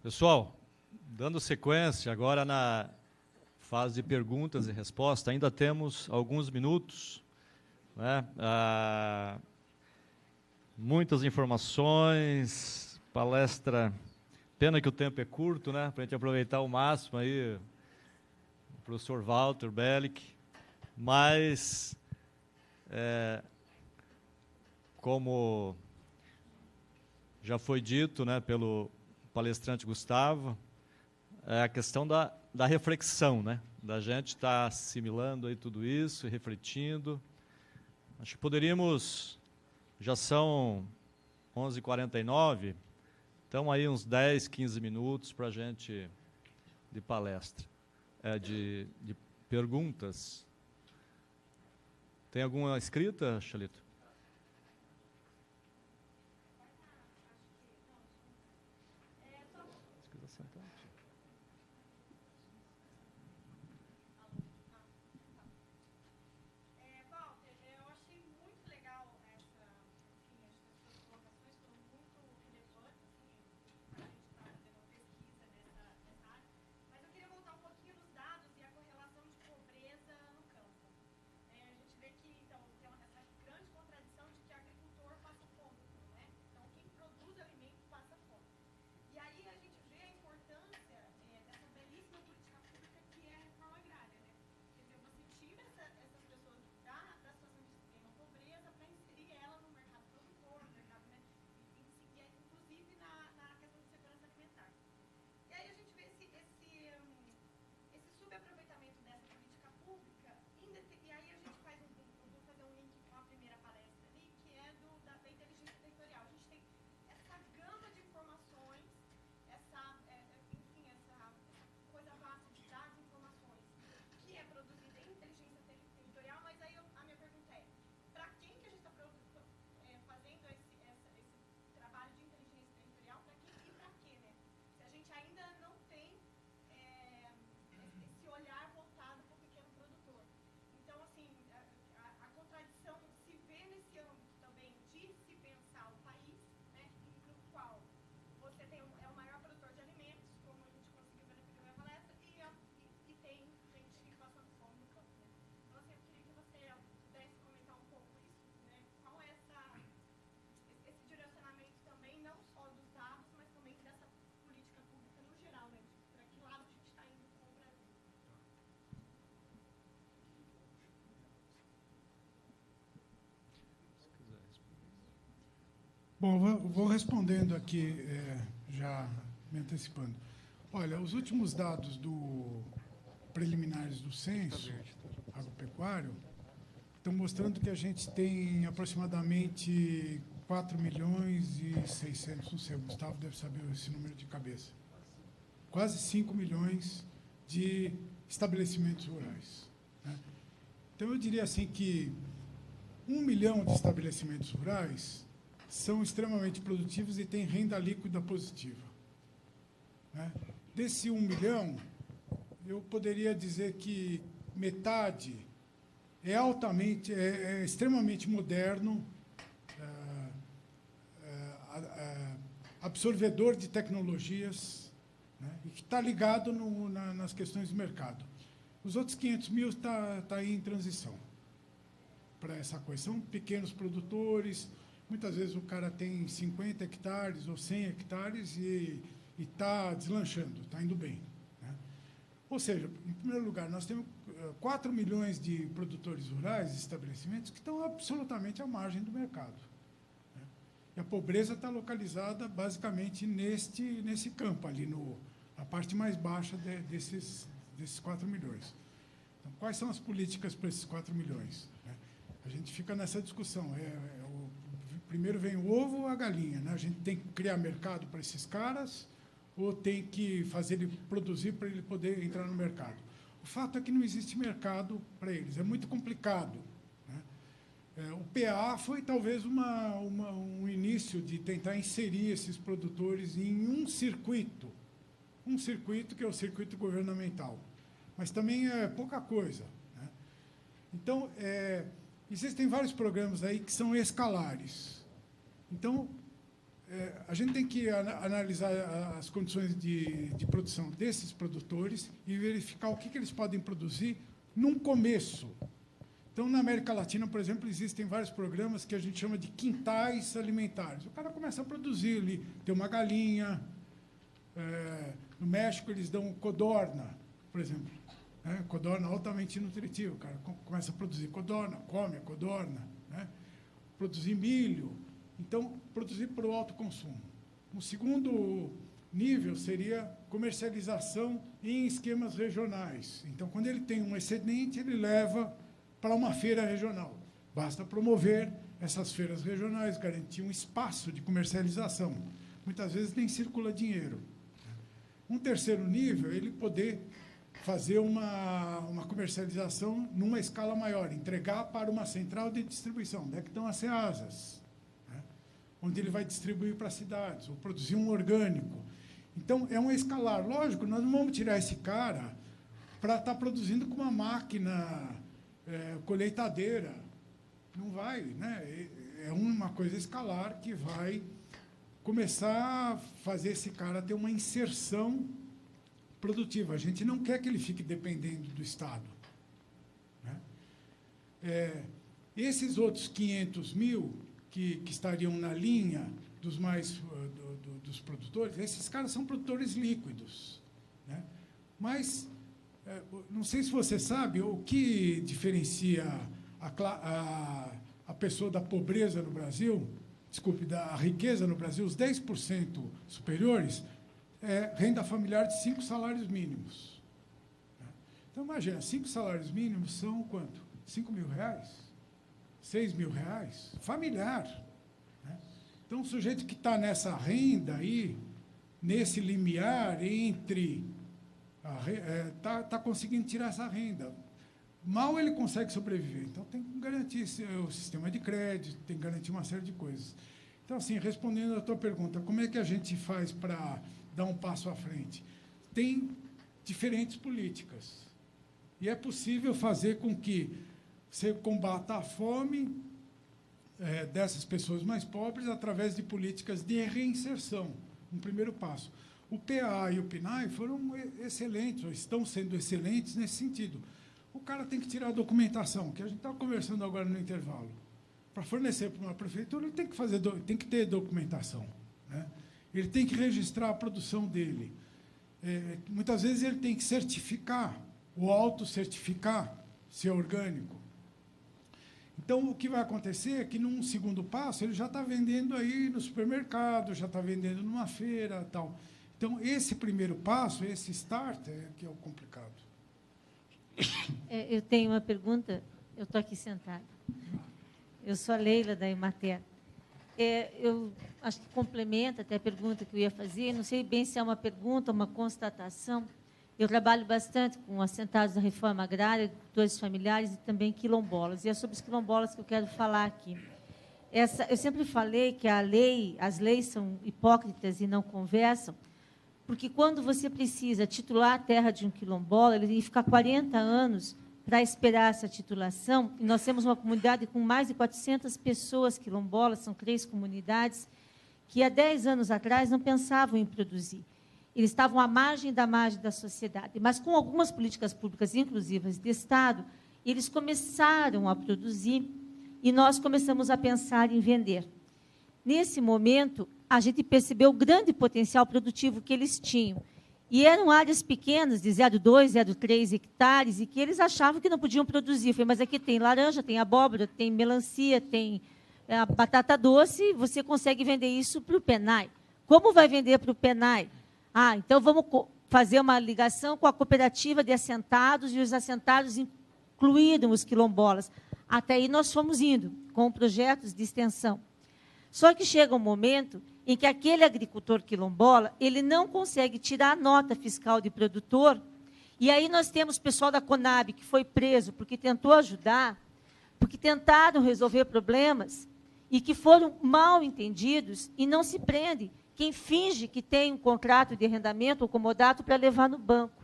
Pessoal, dando sequência agora na fase de perguntas e respostas, ainda temos alguns minutos, né? Muitas informações, palestra, pena que o tempo é curto, né? Para a gente aproveitar ao máximo aí, o professor Walter Bellick, mas como já foi dito, né, pelo palestrante Gustavo, é a questão da reflexão, né? Da gente estar assimilando aí tudo isso, refletindo. Acho que poderíamos, já são 11h49, então aí uns 10, 15 minutos para a gente de palestra, de perguntas. Tem alguma escrita, Xalito? Bom, vou respondendo aqui, já me antecipando. Olha, os últimos dados preliminares do censo agropecuário estão mostrando que a gente tem aproximadamente 4.600.000, não sei, o Gustavo deve saber esse número de cabeça, quase 5 milhões de estabelecimentos rurais, né? Então, eu diria assim que 1 milhão de estabelecimentos rurais são extremamente produtivos e têm renda líquida positiva, né? Desse 1 milhão, eu poderia dizer que metade é extremamente moderno, absorvedor de tecnologias, né? E que está ligado nas questões do mercado. Os outros 500 mil tá aí em transição para essa coisa. São pequenos produtores. Muitas vezes o cara tem 50 hectares ou 100 hectares e está deslanchando, está indo bem, né? Ou seja, em primeiro lugar, nós temos 4 milhões de produtores rurais, estabelecimentos, que estão absolutamente à margem do mercado, né? E a pobreza está localizada basicamente nesse campo, ali na parte mais baixa desses 4 milhões. Então, quais são as políticas para esses 4 milhões? Né? A gente fica nessa discussão. Primeiro vem o ovo ou a galinha, né? A gente tem que criar mercado para esses caras ou tem que fazer ele produzir para ele poder entrar no mercado? O fato é que não existe mercado para eles, é muito complicado, né? O PA foi talvez um início de tentar inserir esses produtores em um circuito que é o circuito governamental, mas também é pouca coisa, né? Então, existem vários programas aí que são escalares. Então, a gente tem que analisar as condições de produção desses produtores e verificar o que eles podem produzir num começo. Então, na América Latina, por exemplo, existem vários programas que a gente chama de quintais alimentares. O cara começa a produzir ali, tem uma galinha. No México, eles dão codorna, por exemplo. Codorna altamente nutritiva. O cara começa a produzir codorna, come a codorna. Produzir milho. Então, produzir para o alto consumo. O segundo nível seria comercialização em esquemas regionais. Então, quando ele tem um excedente, ele leva para uma feira regional. Basta promover essas feiras regionais, garantir um espaço de comercialização. Muitas vezes nem circula dinheiro. Um terceiro nível é ele poder fazer uma comercialização numa escala maior, entregar para uma central de distribuição, onde é que estão as CEASAs, onde ele vai distribuir para as cidades, ou produzir um orgânico. Então, é um escalar. Lógico, nós não vamos tirar esse cara para estar produzindo com uma máquina colheitadeira. Não vai, né? É uma coisa escalar que vai começar a fazer esse cara ter uma inserção produtiva. A gente não quer que ele fique dependendo do Estado. Esses outros 500 mil que estariam na linha dos produtores, esses caras são produtores líquidos. Mas, não sei se você sabe, o que diferencia a pessoa da pobreza no Brasil, da riqueza no Brasil, os 10% superiores, renda familiar de 5 salários mínimos. Então, imagina, 5 salários mínimos são quanto? 5 mil reais? 6 mil reais? Familiar. Então, o sujeito que está nessa renda aí, nesse limiar entre... Está conseguindo tirar essa renda. Mal ele consegue sobreviver. Então, tem que garantir o sistema de crédito, tem que garantir uma série de coisas. Então, assim, respondendo à tua pergunta, como é que a gente faz para dar um passo à frente? Tem diferentes políticas. E é possível fazer com que você combata a fome dessas pessoas mais pobres através de políticas de reinserção, um primeiro passo. O PA e o PNAE foram excelentes, ou estão sendo excelentes nesse sentido. O cara tem que tirar a documentação, que a gente estava conversando agora no intervalo. Para fornecer para uma prefeitura, ele tem que ter documentação. Ele tem que registrar a produção dele. Muitas vezes ele tem que certificar, ou autocertificar, se é orgânico. Então, o que vai acontecer é que, num segundo passo, ele já está vendendo aí no supermercado, já está vendendo numa feira, tal. Então, esse primeiro passo, esse start, que é o complicado. Eu tenho uma pergunta, eu estou aqui sentada. Eu sou a Leila, da Emater. Eu acho que complementa até a pergunta que eu ia fazer, não sei bem se é uma pergunta ou uma constatação. Eu trabalho bastante com assentados da reforma agrária, agricultores familiares e também quilombolas. E é sobre os quilombolas que eu quero falar aqui. Eu sempre falei que as leis são hipócritas e não conversam, porque quando você precisa titular a terra de um quilombola, ele tem que ficar 40 anos para esperar essa titulação. E nós temos uma comunidade com mais de 400 pessoas quilombolas, são 3 comunidades, que há 10 anos atrás não pensavam em produzir. Eles estavam à margem da sociedade. Mas, com algumas políticas públicas inclusivas de Estado, eles começaram a produzir e nós começamos a pensar em vender. Nesse momento, a gente percebeu o grande potencial produtivo que eles tinham. E eram áreas pequenas, de 0,2, 0,3 hectares, e que eles achavam que não podiam produzir. Eu falei, mas aqui tem laranja, tem abóbora, tem melancia, tem a batata doce, você consegue vender isso para o PENAI. Como vai vender para o PENAI? Então vamos fazer uma ligação com a cooperativa de assentados, e os assentados incluíram os quilombolas. Até aí nós fomos indo, com projetos de extensão. Só que chega um momento em que aquele agricultor quilombola, ele não consegue tirar a nota fiscal de produtor, e aí nós temos o pessoal da Conab, que foi preso porque tentou ajudar, porque tentaram resolver problemas, e que foram mal entendidos, e não se prende quem finge que tem um contrato de arrendamento ou comodato para levar no banco.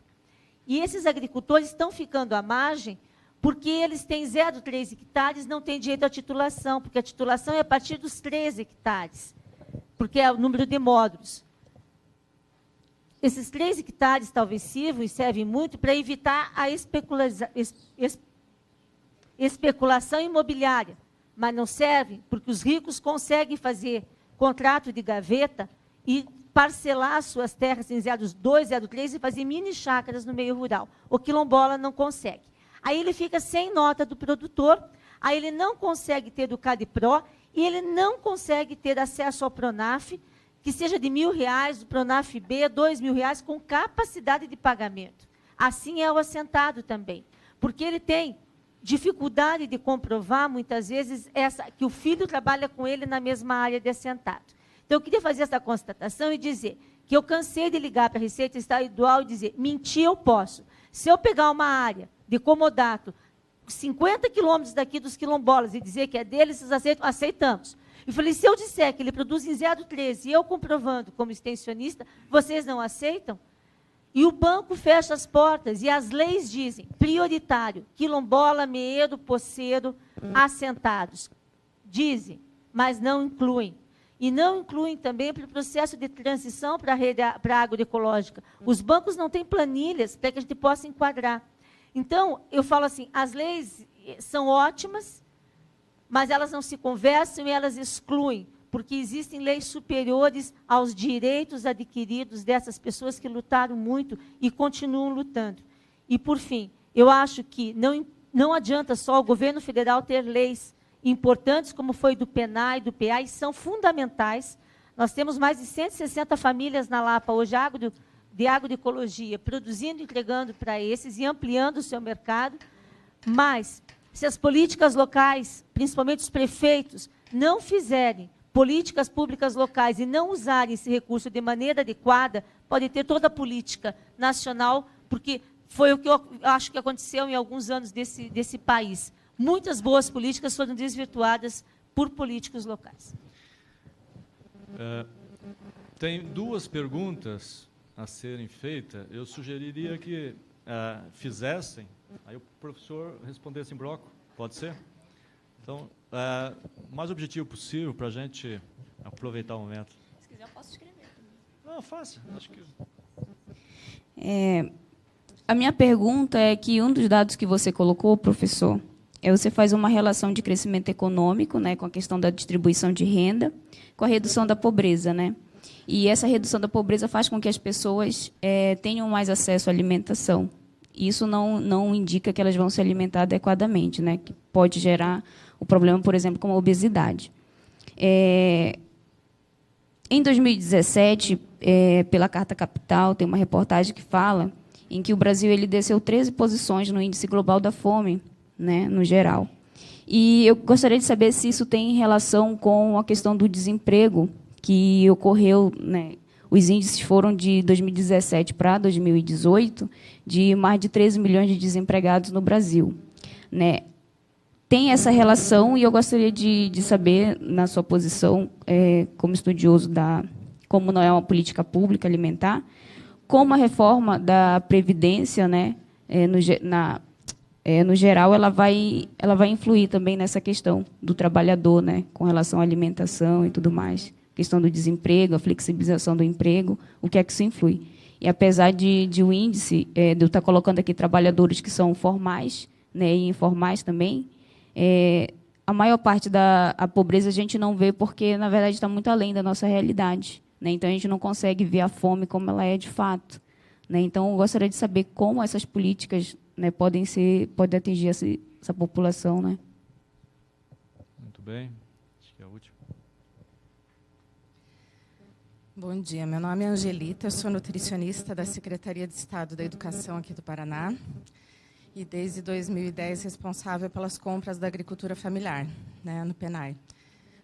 E esses agricultores estão ficando à margem porque eles têm 0,3 hectares, não têm direito à titulação, porque a titulação é a partir dos 13 hectares. porque é o número de módulos. Esses 3 hectares talvez sirvam e servem muito para evitar a especulação imobiliária, mas não servem porque os ricos conseguem fazer contrato de gaveta e parcelar suas terras em 02, 03 e fazer mini chácaras no meio rural. O quilombola não consegue. Aí ele fica sem nota do produtor, aí ele não consegue ter do CADEPRO e ele não consegue ter acesso ao PRONAF, que seja de R$1.000, do PRONAF B, R$2.000, com capacidade de pagamento. Assim é o assentado também, porque ele tem dificuldade de comprovar, muitas vezes, que o filho trabalha com ele na mesma área de assentado. Então, eu queria fazer essa constatação e dizer que eu cansei de ligar para a Receita Estadual e dizer, mentir eu posso. Se eu pegar uma área de comodato, 50 quilômetros daqui dos quilombolas, e dizer que é deles, vocês aceitam? Aceitamos. Eu falei, se eu disser que ele produz em 0,13 e eu comprovando como extensionista, vocês não aceitam? E o banco fecha as portas, e as leis dizem, prioritário, quilombola, meeiro, poceiro, assentados. Dizem, mas não incluem. E não incluem também para o processo de transição para a agroecológica. Os bancos não têm planilhas para que a gente possa enquadrar. Então, eu falo assim, as leis são ótimas, mas elas não se conversam e elas excluem, porque existem leis superiores aos direitos adquiridos dessas pessoas que lutaram muito e continuam lutando. E, por fim, eu acho que não adianta só o governo federal ter leis importantes, como foi do PENAI e do PA, e são fundamentais. Nós temos mais de 160 famílias na Lapa hoje de agroecologia, produzindo e entregando para esses e ampliando o seu mercado. Mas, se as políticas locais, principalmente os prefeitos, não fizerem políticas públicas locais e não usarem esse recurso de maneira adequada, pode ter toda a política nacional, porque foi o que eu acho que aconteceu em alguns anos desse país. Muitas boas políticas foram desvirtuadas por políticos locais. Tem 2 perguntas a serem feitas. Eu sugeriria que fizessem, aí o professor respondesse em bloco. Pode ser? Então, o mais objetivo possível para a gente aproveitar o momento. Se quiser, eu posso escrever. Não, fácil. Acho que... A minha pergunta é que um dos dados que você colocou, professor, você faz uma relação de crescimento econômico, né, com a questão da distribuição de renda, com a redução da pobreza, né? E essa redução da pobreza faz com que as pessoas tenham mais acesso à alimentação. Isso não indica que elas vão se alimentar adequadamente, né? Que pode gerar o problema, por exemplo, como a obesidade. Em 2017, pela Carta Capital, tem uma reportagem que fala em que o Brasil ele desceu 13 posições no Índice Global da Fome, né, no geral. E eu gostaria de saber se isso tem relação com a questão do desemprego que ocorreu, né, os índices foram de 2017 para 2018, de mais de 13 milhões de desempregados no Brasil, né? Tem essa relação e eu gostaria de saber, na sua posição, como estudioso como não é uma política pública alimentar, como a reforma da Previdência, né, no geral, ela vai influir também nessa questão do trabalhador, né, com relação à alimentação e tudo mais, questão do desemprego, a flexibilização do emprego, o que é que isso influi. E, apesar de o índice, de eu estar colocando aqui trabalhadores que são formais, né, e informais também, a maior parte da pobreza a gente não vê porque, na verdade, está muito além da nossa realidade, né? Então, a gente não consegue ver a fome como ela é de fato, né? Então, eu gostaria de saber como essas políticas, né, podem atingir essa população, né? Muito bem. Acho que é a última. Bom dia, meu nome é Angelita, eu sou nutricionista da Secretaria de Estado da Educação aqui do Paraná e desde 2010 responsável pelas compras da agricultura familiar, né, no PENAI.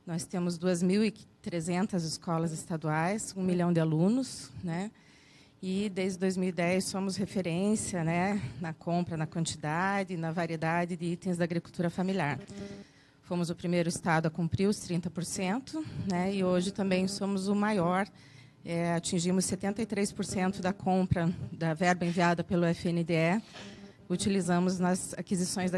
Nós temos 2.300 escolas estaduais, 1 milhão de alunos, né, e desde 2010 somos referência, né, na compra, na quantidade, na variedade de itens da agricultura familiar. Fomos o primeiro estado a cumprir os 30%, né, e hoje também somos o maior, atingimos 73% da compra da verba enviada pelo FNDE, utilizamos nas aquisições da